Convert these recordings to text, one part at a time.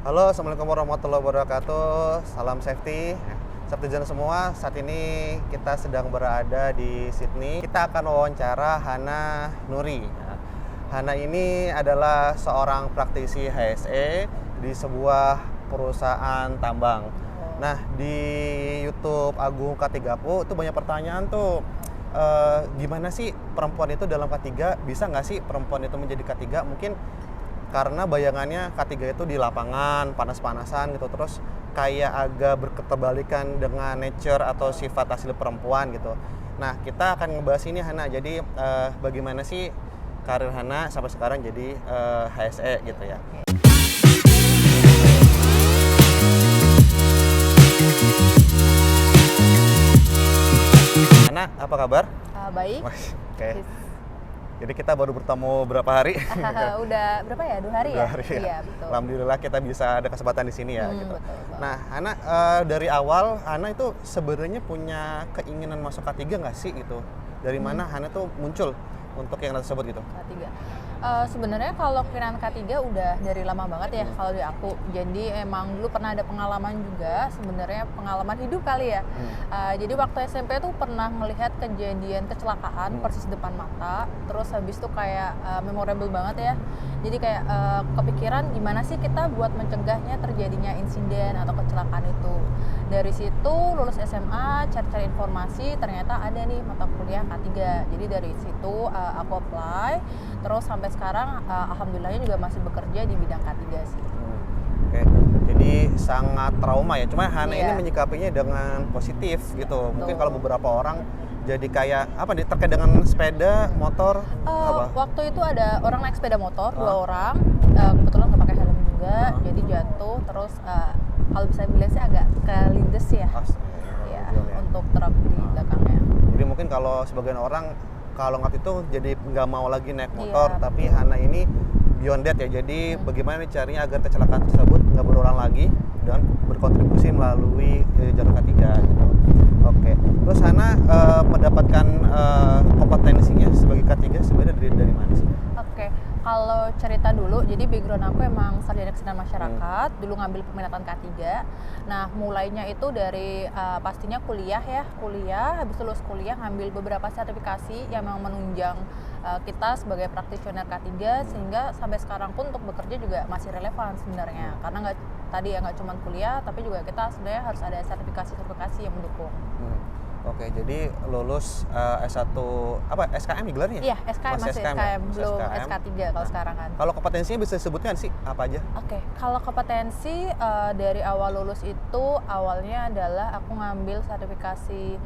Halo, Assalamualaikum warahmatullahi wabarakatuh. Salam safety. Citizen semua, saat ini kita sedang berada di Sydney. Kita akan wawancara Hana Nuri. Hana ini adalah seorang praktisi HSE di sebuah perusahaan tambang. Nah, di YouTube Agung K3PU itu banyak pertanyaan tuh. Gimana sih perempuan itu dalam K3? Bisa nggak sih perempuan itu menjadi K3? Mungkin karena bayangannya K3 itu di lapangan, panas-panasan gitu, terus kayak agak berketerbalikan dengan nature atau sifat asli perempuan gitu. Nah, kita akan ngebahas ini Hana, jadi bagaimana sih karir Hana sampai sekarang jadi HSE gitu ya. Hana, apa kabar? Baik. Oke. Jadi kita baru bertemu berapa hari? Udah berapa ya? 2 hari ya? 2 hari ya. Iya, betul. Alhamdulillah kita bisa ada kesempatan di sini ya gitu. Betul. Nah, Hana dari awal Hana itu sebenarnya punya keinginan masuk K3 nggak sih gitu? Dari mana Hana tuh muncul untuk yang tersebut gitu? K3. Sebenarnya kalau keinginan K3 udah dari lama banget ya kalau di aku. Jadi emang dulu pernah ada pengalaman juga, sebenarnya pengalaman hidup kali ya. Jadi waktu SMP tuh pernah melihat kejadian kecelakaan persis depan mata. Terus habis itu kayak memorable banget ya. Jadi kayak kepikiran gimana sih kita buat mencegahnya terjadinya insiden atau kecelakaan itu. Dari situ lulus SMA, cari-cari informasi, ternyata ada nih mata kuliah K3. Jadi dari situ aku apply, terus sampai sekarang alhamdulillahnya juga masih bekerja di bidang K3 sih. Oke. Jadi sangat trauma ya. Cuma Hana ini menyikapinya dengan positif gitu. Mungkin kalau beberapa orang jadi kayak apa nih terkait dengan sepeda, motor apa? Waktu itu ada orang naik sepeda motor, 2 orang, kebetulan nggak pakai helm juga, jadi jatuh. Terus kalau bisa bilang sih agak kelindes ya, untuk truk di belakangnya. Jadi mungkin kalau sebagian orang kalau nggak itu jadi nggak mau lagi naik motor, tapi Hana ini beyond that ya. Jadi bagaimana caranya agar kecelakaan tersebut nggak berulang lagi dan berkontribusi melalui jalur K3 gitu. Oke. Terus Hana mendapatkan kompetensinya sebagai K3 sebenarnya dari mana sih? Oke. Kalau cerita dulu, jadi background aku emang sarjana kesenian masyarakat, dulu ngambil peminatan K3. Nah, mulainya itu dari pastinya kuliah, habis lulus kuliah ngambil beberapa sertifikasi yang memang menunjang kita sebagai praktisioner K3, sehingga sampai sekarang pun untuk bekerja juga masih relevan sebenarnya. Karena nggak cuma kuliah, tapi juga kita sebenarnya harus ada sertifikasi yang mendukung. Oke, jadi lulus S1 apa SKM gelarnya? Iya, SKM masih SKM, belum SK3 kalau sekarang kan. Kalau kompetensinya bisa disebutkan sih apa aja? Oke, kalau kompetensi dari awal lulus itu awalnya adalah aku ngambil sertifikasi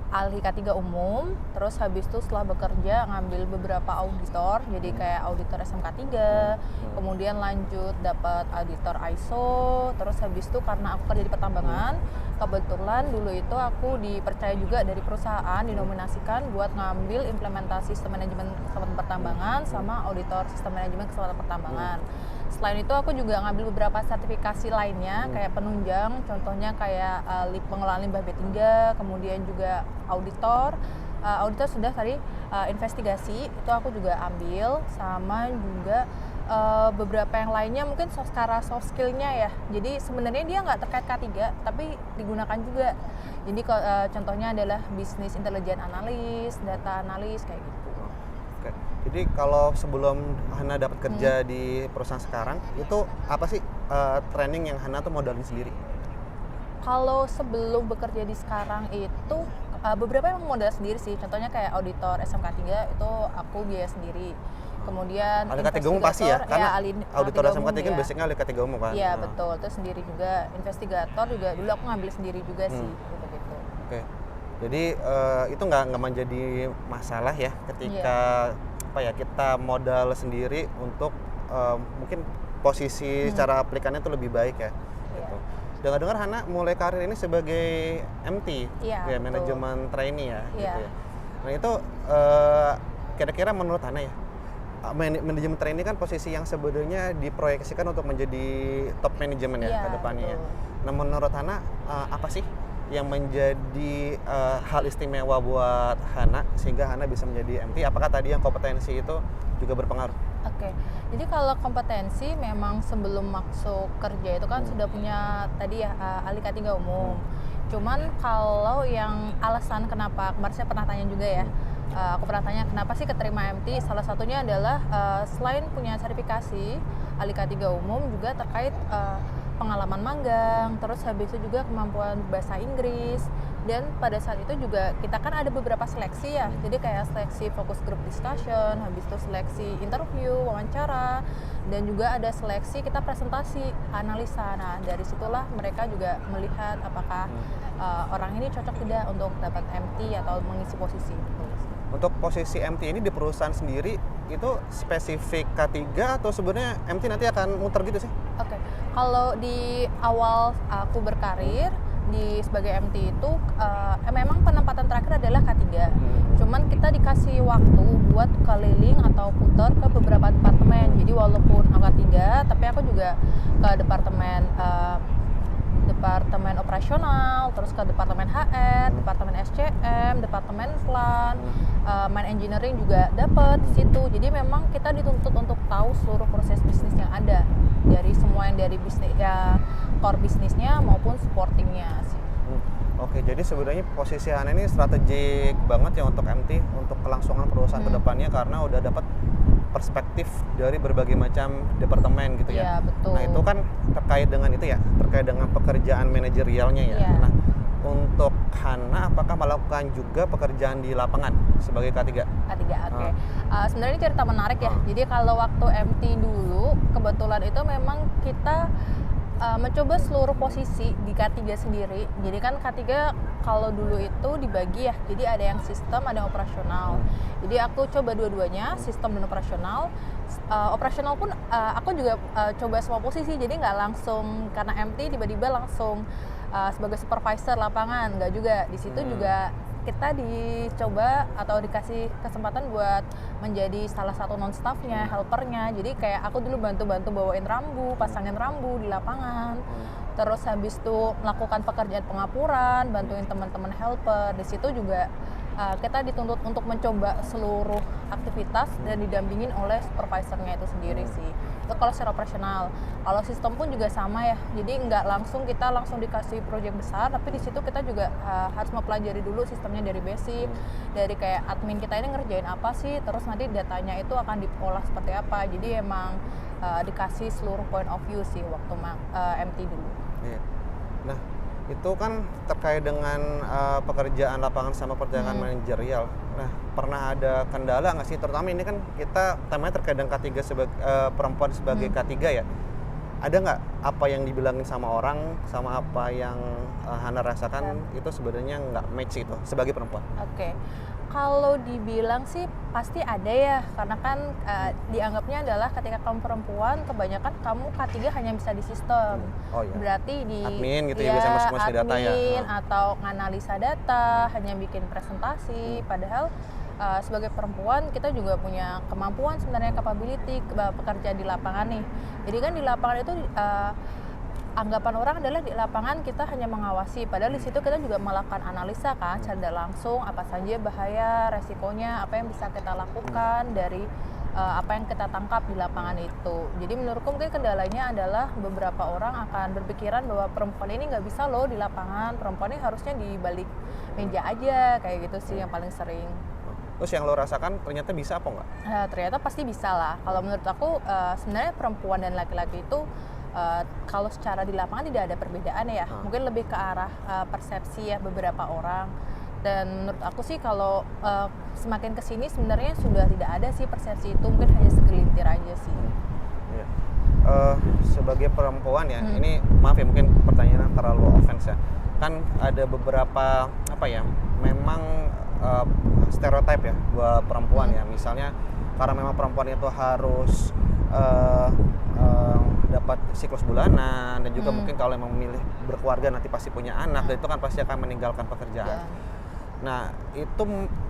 ahli K3 umum, terus habis itu setelah bekerja ngambil beberapa auditor, jadi kayak auditor SMK 3, kemudian lanjut dapat auditor ISO, terus habis itu karena aku kerja di pertambangan, kebetulan dulu itu aku dipercaya juga dari perusahaan, dinominasikan buat ngambil implementasi sistem manajemen keselamatan pertambangan sama auditor sistem manajemen keselamatan pertambangan. Selain itu aku juga ngambil beberapa sertifikasi lainnya kayak penunjang, contohnya kayak pengelolaan limbah B3, kemudian juga auditor sudah tadi, investigasi itu aku juga ambil, sama juga beberapa yang lainnya mungkin secara soft skill-nya ya. Jadi sebenarnya dia nggak terkait K3 tapi digunakan juga. Jadi contohnya adalah business intelligence analyst, data analyst kayak gitu. Jadi kalau sebelum Hana dapat kerja di perusahaan sekarang, itu apa sih training yang Hana tuh modalin sendiri? Kalau sebelum bekerja di sekarang itu beberapa yang modal sendiri sih. Contohnya kayak auditor SMK 3 itu aku biaya sendiri. Kemudian ahli K3 umum pasti ya? Karena auditor SMK 3 kan basicnya ahli K3 umum kan? Iya betul, itu sendiri juga. Investigator juga dulu aku ngambil sendiri juga sih gitu-gitu. Oke. Jadi itu nggak menjadi masalah ya ketika kita modal sendiri untuk mungkin posisi secara aplikannya itu lebih baik ya. Gitu. Dengar-dengar Hana mulai karir ini sebagai MT, manajemen trainee ya. Gitu ya. Nah itu kira-kira menurut Hana ya, manajemen trainee kan posisi yang sebenarnya diproyeksikan untuk menjadi top manajemen ya ke depannya ya. Nah menurut Hana apa sih yang menjadi hal istimewa buat Hana sehingga Hana bisa menjadi MT? Apakah tadi yang kompetensi itu juga berpengaruh? Oke, jadi kalau kompetensi memang sebelum masuk kerja itu kan sudah punya tadi ya ahli K3 umum. Cuman kalau yang alasan kenapa, kemarin saya pernah tanya juga ya, aku pernah tanya kenapa sih keterima MT, salah satunya adalah selain punya sertifikasi ahli K3 umum juga terkait pengalaman magang, terus habis itu juga kemampuan bahasa Inggris. Dan pada saat itu juga kita kan ada beberapa seleksi ya, jadi kayak seleksi focus group discussion, habis itu seleksi interview, wawancara, dan juga ada seleksi kita presentasi, analisa. Nah dari situlah mereka juga melihat apakah orang ini cocok tidak untuk dapat MT atau mengisi posisi. Untuk posisi MT ini di perusahaan sendiri itu spesifik K3 atau sebenarnya MT nanti akan muter gitu sih? Oke, kalau di awal aku berkarir sebagai MT itu memang penempatan terakhir adalah K3. Cuman kita dikasih waktu buat keliling atau putar ke beberapa departemen. Jadi walaupun aku K3, tapi aku juga ke departemen operasional, terus ke departemen HR, departemen SCM, departemen plan, main engineering juga dapat di situ. Jadi memang kita dituntut untuk tahu seluruh proses bisnis yang ada, dari semua yang dari bisnis ya, core bisnisnya maupun supportingnya sih. Oke, jadi sebenarnya posisi Hana ini strategik banget ya untuk MT, untuk kelangsungan perusahaan kedepannya karena udah dapat perspektif dari berbagai macam departemen gitu ya. Iya, betul. Nah itu kan terkait dengan itu ya, terkait dengan pekerjaan manajerialnya ya. Iya. Nah untuk Hana apakah melakukan juga pekerjaan di lapangan sebagai K3? K3, oke. Sebenarnya ini cerita menarik ya. Jadi kalau waktu MT dulu, kebetulan itu memang kita mencoba seluruh posisi di K3 sendiri. Jadi kan K3 kalau dulu itu dibagi ya, jadi ada yang sistem, ada yang operasional. Jadi aku coba dua-duanya, sistem dan operasional. Operasional pun aku juga coba semua posisi, jadi nggak langsung karena MT tiba-tiba langsung sebagai supervisor lapangan, nggak juga. Di situ juga kita dicoba atau dikasih kesempatan buat menjadi salah satu non-staffnya, helpernya. Jadi kayak aku dulu bantu-bantu bawain rambu, pasangin rambu di lapangan. Terus habis itu melakukan pekerjaan pengapuran, bantuin teman-teman helper. Di situ juga kita dituntut untuk mencoba seluruh aktivitas dan didampingin oleh supervisornya itu sendiri sih. Itu kalau secara operasional. Kalau sistem pun juga sama ya. Jadi kita langsung dikasih proyek besar, tapi di situ kita juga harus mempelajari dulu sistemnya dari basic, dari kayak admin kita ini ngerjain apa sih, terus nanti datanya itu akan diolah seperti apa. Jadi emang dikasih seluruh point of view sih waktu MT dulu. Iya. Nah itu kan terkait dengan pekerjaan lapangan sama pekerjaan manajerial. Nah, pernah ada kendala nggak sih? Terutama ini kan kita temanya terkait dengan K3 sebagai perempuan sebagai K3 ya. Ada nggak apa yang dibilangin sama orang sama apa yang Hana rasakan itu sebenarnya nggak match itu sebagai perempuan? Oke. Kalau dibilang sih pasti ada ya, karena kan dianggapnya adalah ketika kamu perempuan, kebanyakan kamu K3 hanya bisa di sistem. Oh iya. Berarti di admin gitu ya, bisa masuk data ya. Admin atau nganalisa data, hanya bikin presentasi. Padahal sebagai perempuan kita juga punya kemampuan sebenarnya, capability pekerja di lapangan nih. Jadi kan di lapangan itu anggapan orang adalah di lapangan kita hanya mengawasi, padahal di situ kita juga melakukan analisa kan, secara langsung apa saja bahaya, resikonya, apa yang bisa kita lakukan dari apa yang kita tangkap di lapangan itu. Jadi menurutku mungkin kendalanya adalah beberapa orang akan berpikiran bahwa perempuan ini nggak bisa loh di lapangan, perempuan ini harusnya di balik meja aja, kayak gitu sih yang paling sering. Terus yang lo rasakan ternyata bisa apa nggak? Ternyata pasti bisa lah. Kalau menurut aku sebenarnya perempuan dan laki-laki itu kalau secara di lapangan tidak ada perbedaan ya, mungkin lebih ke arah persepsi ya beberapa orang. Dan menurut aku sih kalau semakin kesini sebenarnya sudah tidak ada sih persepsi itu, mungkin hanya segelintir aja sih. Iya. Sebagai perempuan ya, ini maaf ya mungkin pertanyaan terlalu offense ya. Kan ada beberapa apa ya, memang stereotip ya buat perempuan ya. Misalnya karena memang perempuan itu harus dapat siklus bulanan dan juga mungkin kalau memang memilih berkeluarga nanti pasti punya anak dan itu kan pasti akan meninggalkan pekerjaan. Nah itu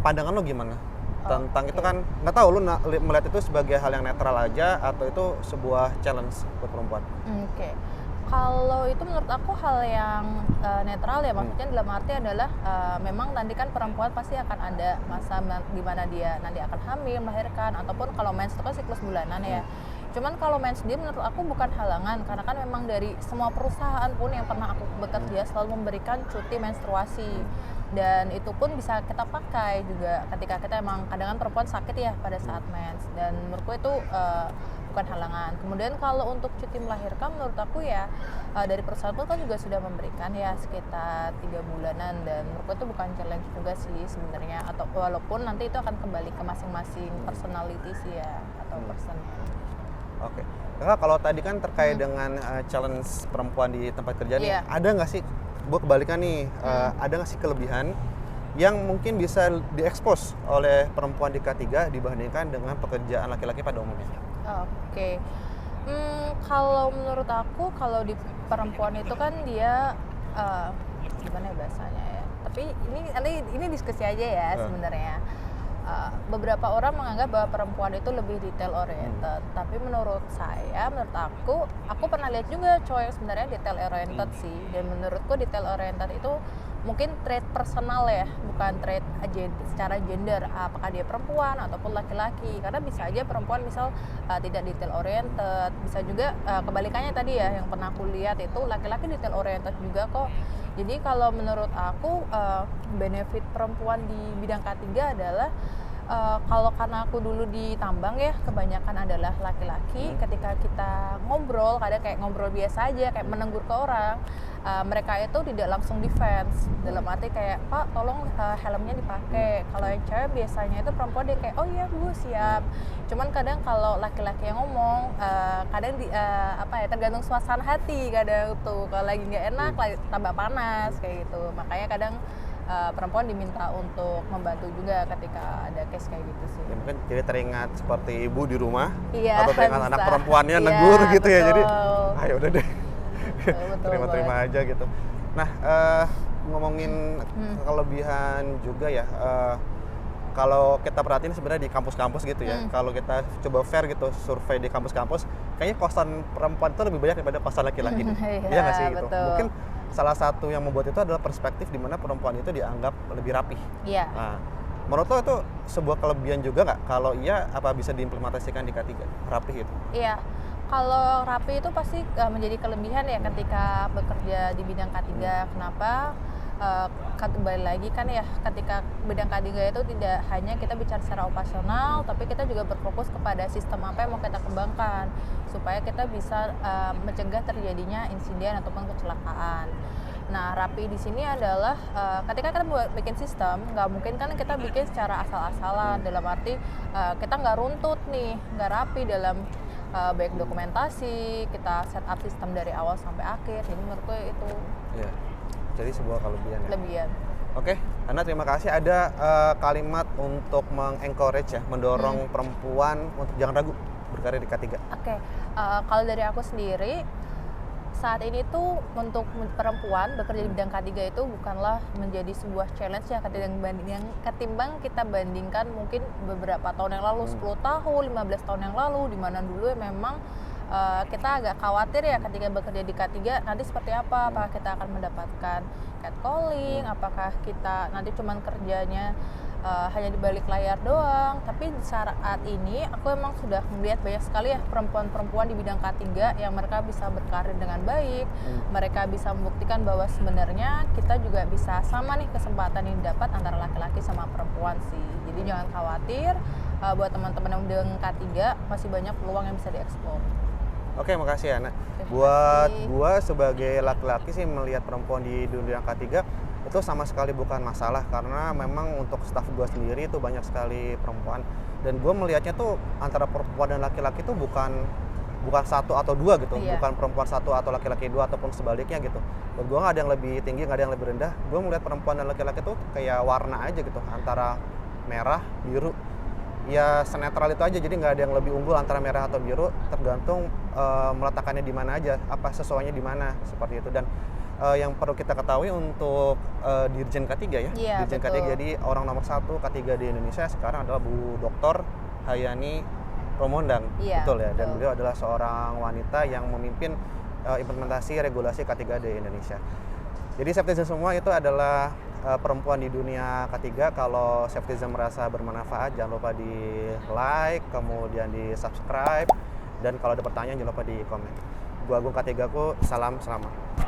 pandangan lo gimana tentang itu? Kan nggak tahu lo melihat itu sebagai hal yang netral aja atau itu sebuah challenge buat perempuan? Oke. Kalau itu menurut aku hal yang netral ya, maksudnya dalam arti adalah memang nanti kan perempuan pasti akan ada masa di mana dia nanti akan hamil, melahirkan, ataupun kalau mens itu kan siklus bulanan ya. Cuman kalau mens sendiri menurut aku bukan halangan, karena kan memang dari semua perusahaan pun yang pernah aku bekerja selalu memberikan cuti menstruasi. Dan itu pun bisa kita pakai juga ketika kita emang kadang kan perempuan sakit ya pada saat mens, dan menurutku itu bukan halangan. Kemudian kalau untuk cuti melahirkan menurut aku ya dari perusahaan pun kan juga sudah memberikan ya sekitar 3 bulanan, dan menurutku itu bukan challenge juga sih sebenarnya, atau walaupun nanti itu akan kembali ke masing-masing personality sih ya, atau person. Oke. Kakak, kalau tadi kan terkait dengan challenge perempuan di tempat kerja nih, ada nggak sih, gue kebalikan nih, ada nggak sih kelebihan yang mungkin bisa diekspos oleh perempuan di K3 dibandingkan dengan pekerjaan laki-laki pada umumnya? Oke. Kalau menurut aku, kalau di perempuan itu kan dia gimana ya bahasanya ya. Tapi ini diskusi aja ya sebenarnya. Beberapa orang menganggap bahwa perempuan itu lebih detail oriented, tapi menurut aku pernah lihat juga cowok yang sebenarnya detail oriented sih, dan menurutku detail oriented itu mungkin trait personal ya, bukan trait secara gender, apakah dia perempuan ataupun laki-laki, karena bisa aja perempuan misal tidak detail oriented, bisa juga kebalikannya tadi ya, yang pernah aku lihat itu laki-laki detail oriented juga kok. Jadi kalau menurut aku benefit perempuan di bidang K3 adalah kalau karena aku dulu di tambang ya, kebanyakan adalah laki-laki. Ketika kita ngobrol, kadang kayak ngobrol biasa aja, kayak menegur ke orang, mereka itu tidak langsung defense, dalam arti kayak, Pak tolong helmnya dipakai. Kalau yang cewek biasanya itu perempuan dia kayak, oh iya Bu siap. Cuman kadang kalau laki-laki yang ngomong, kadang tergantung suasana hati kadang tuh, kalau lagi nggak enak tambah panas kayak gitu. Makanya kadang perempuan diminta untuk membantu juga ketika ada case kayak gitu sih. Ya, mungkin jadi teringat seperti ibu di rumah, atau bisa. teringat anak perempuannya negur gitu ya, jadi ayo udah deh, terima-terima aja gitu. Nah, ngomongin kelebihan juga ya, kalau kita perhatiin sebenarnya di kampus-kampus gitu ya, kalau kita coba fair gitu, survei di kampus-kampus, kayaknya kosan perempuan itu lebih banyak daripada kosan laki-laki. Iya nggak sih gitu? Mungkin salah satu yang membuat itu adalah perspektif di mana perempuan itu dianggap lebih rapih. Iya. Nah, menurut lo itu sebuah kelebihan juga nggak? Kalau iya, apa bisa diimplementasikan di K3 rapih itu? Iya. Kalau rapi itu pasti menjadi kelebihan ya ketika bekerja di bidang K3. Kenapa? Kembali lagi kan ya, ketika bidang K3 itu tidak hanya kita bicara secara operasional, tapi kita juga berfokus kepada sistem apa yang mau kita kembangkan supaya kita bisa mencegah terjadinya insiden ataupun kecelakaan. Nah, rapi di sini adalah ketika kita bikin sistem, nggak mungkin kan kita bikin secara asal-asalan, dalam arti kita nggak runtut nih, nggak rapi dalam baik dokumentasi, kita set up sistem dari awal sampai akhir. Jadi menurutku itu jadi sebuah kelebihan. Oke, Hana, terima kasih. Ada kalimat untuk mengencourage ya, mendorong perempuan untuk jangan ragu berkarir di K3. Oke, kalau dari aku sendiri, saat ini tuh untuk perempuan bekerja di bidang K3 itu bukanlah menjadi sebuah challenge ya ketimbang kita bandingkan mungkin beberapa tahun yang lalu, 10 tahun, 15 tahun yang lalu, di mana dulu memang kita agak khawatir ya ketika bekerja di K3 nanti seperti apa, apakah kita akan mendapatkan catcalling, apakah kita nanti cuman kerjanya hanya di balik layar doang. Tapi saat ini aku emang sudah melihat banyak sekali ya perempuan-perempuan di bidang K3 yang mereka bisa berkarir dengan baik, mereka bisa membuktikan bahwa sebenarnya kita juga bisa sama nih kesempatan yang didapat antara laki-laki sama perempuan sih. Jadi jangan khawatir, buat teman-teman yang dengan K3 masih banyak peluang yang bisa dieksplor. Oke, makasih Ana. Buat gua sebagai laki-laki sih melihat perempuan di dunia K3 itu sama sekali bukan masalah, karena memang untuk staf gua sendiri itu banyak sekali perempuan, dan gua melihatnya tuh antara perempuan dan laki-laki itu bukan satu atau dua gitu, bukan perempuan satu atau laki-laki dua ataupun sebaliknya gitu. Buat gua nggak ada yang lebih tinggi, nggak ada yang lebih rendah. Gua melihat perempuan dan laki-laki tuh kayak warna aja gitu, antara merah, biru. Ya senetral itu aja, jadi nggak ada yang lebih unggul antara merah atau biru, tergantung meletakkannya di mana aja, apa sesuainya di mana, seperti itu. Dan yang perlu kita ketahui untuk Dirjen K3 ya, Dirjen K3, jadi orang nomor 1 K3 di Indonesia sekarang adalah Bu Dr. Hayani Romondang, betul ya, dan beliau adalah seorang wanita yang memimpin implementasi regulasi K3 di Indonesia. Jadi Safetizen semua itu adalah perempuan di dunia K3. Kalau Safetizen merasa bermanfaat, jangan lupa di like, kemudian di subscribe, dan kalau ada pertanyaan jangan lupa di komen. Gua Agung K3ku, salam selamat.